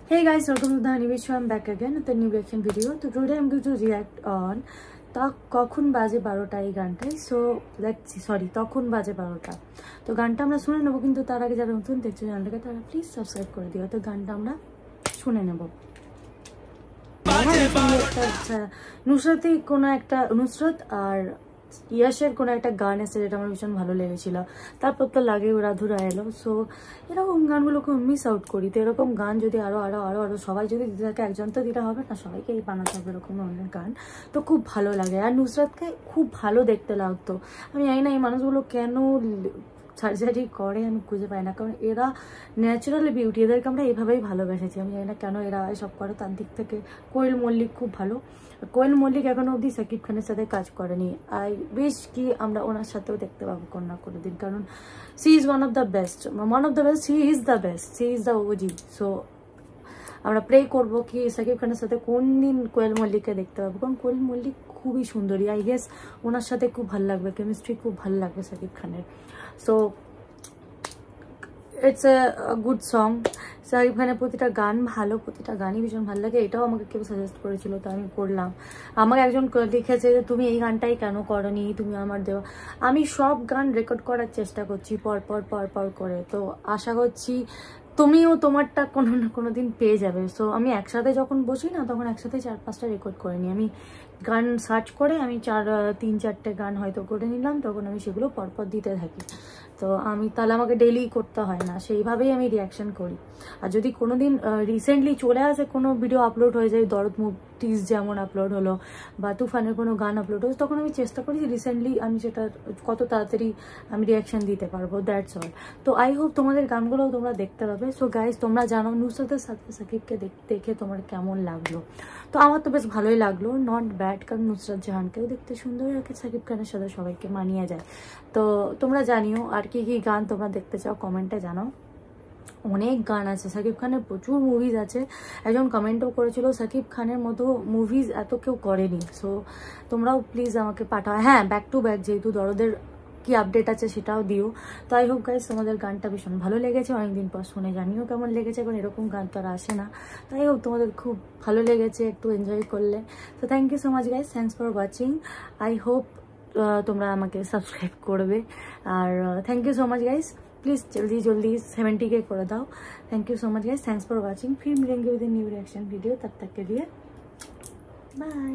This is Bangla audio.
Hey guys, welcome to the Honeywish show. I'm back again with a new reaction video. So today I'm going to react on তখন বাজে 12টা এই গানটাই। সো লেটস সি, সরি তখন বাজে 12টা। তো গানটা আমরা শুনে নেব, কিন্তু তার আগে যারা নতুন দেখছো চ্যানেলটাকে তারা প্লিজ সাবস্ক্রাইব করে দিও। তো গানটা আমরা শুনে নেব। নুসরাতেই কোনো একটা, নুসরাত আর ইয়াশের কোনো একটা গান এসে যেটা আমার ভীষণ ভালো লেগেছিল। তারপর তো লাগে রাধুরা এলো। সো এরকম গানগুলোকে মিস আউট করি। তো এরকম গান যদি আরো আরো আরো আরো সবাই যদি দিতে থাকে, একজন তো দিতে হবে না, সবাইকে এই বানাতে হবে এরকম ধরনের গান। তো খুব ভালো লাগে। আর নুসরাতকে খুব ভালো দেখতে লাগতো। আমি জানি না এই মানুষগুলো কেন সার্জারি করে, আমি খুঁজে পাই না। কারণ এরা ন্যাচারাল বিউটি, এদেরকে আমরা এইভাবেই ভালোবেসেছি। আমি জানি না কেন এরা এসব করে। তার দিক থেকে কোয়েল মল্লিক খুব ভালো। কোয়েল মল্লিক এখনো অবধি সাকিব খানের সাথে কাজ করেনি। আই উইশ কি আমরা ওনার সাথেও দেখতে পাবো কোনো না কোনো দিন। কারণ she is one of the best, she is the best, she is the OG. So আমরা প্রে করবো কি সাকিব খানের সাথে কোন দিন কোয়েল মল্লিককে দেখতে পাবো। কারণ কোয়েল মল্লিক খুবই সুন্দরী। আই গেস ওনার সাথে খুব ভালো লাগবে, কেমিস্ট্রি খুব ভালো লাগবে সাকিব খানের। So it's a good song. Shakib খানের প্রতিটা গান ভালো, প্রতিটা গানই ভীষণ ভালো লাগে। এটাও আমাকে কেউ সাজেস্ট করেছিল, তো আমি করলাম। আমাকে একজন লিখেছে যে তুমি এই গানটাই কেন করনি, তুমি আমার দেওয়া। আমি সব গান রেকর্ড করার চেষ্টা করছি পর পর পর পর করে। তো আশা করছি তুমিও তোমারটা কোনো না কোনো দিন পেয়ে যাবে। সো আমি একসাথে যখন বসি না, তখন একসাথে 4-5টা রেকর্ড করে নিই। আমি গান সার্চ করে আমি 3-4টে গান হয়তো করে নিলাম, তখন আমি সেগুলো পরপর দিতে থাকি। তো আমি তাহলে আমাকে ডেইলি করতে হয় না, সেইভাবেই আমি রিয়াকশন করি। আর যদি কোনো দিন রিসেন্টলি চলে আসে কোনো ভিডিও আপলোড হয়ে যায়, দরদ মুক্তিজ যেমন আপলোড হলো বা তুফানের কোনো গান আপলোড হলো, তখন আমি চেষ্টা করি যে রিসেন্টলি আমি সেটা কত তাড়াতাড়ি আমি রিয়াকশন দিতে পারবো। That's all. তো আই হোপ তোমাদের গানগুলোও তোমরা দেখতে পাবে। সো গাইজ, তোমরা জানো নুসরাতের সাথে সাকিবকে দেখে তোমার কেমন লাগলো। তো আমার তো বেশ ভালোই লাগলো, নট ব্যাড। কারণ নুসরাত জাহানকেও দেখতে সুন্দর রাখে, সাকিব খানের সাথে সবাইকে মানিয়ে যায়। তো তোমরা জানিও আর কি কি গান তোমরা দেখতে চাও, কমেন্টে জানাও। অনেক গান আছে সাকিব খানের, প্রচুর মুভিজ আছে। একজন কমেন্টও করেছিল সাকিব খানের মতো মুভিজ এত কেউ করেনি। সো তোমরাও প্লিজ আমাকে পাঠাও। হ্যাঁ, ব্যাক টু ব্যাক যেহেতু দরদের কি আপডেট আছে সেটাও দিও। তো আই হোপ গাইজ তোমাদের গানটা ভীষণ ভালো লেগেছে। অনেকদিন পর শুনে জানিও কেমন লেগেছে, কারণ এরকম গান তো আর আসে না। তো আই হোপ তোমাদের খুব ভালো লেগেছে, একটু এনজয় করলে। তো thank you so much guys, thanks for watching. I hope তোমরা আমাকে সাবস্ক্রাইব করবে। আর thank you so much guys, please जल्दी जल्दी 70K कर दाओ। Thank you so much guys, thanks for watching. फिर मिलेंगे विद न्यू रिएक्शन वीडियो, तब तक के लिए बाय।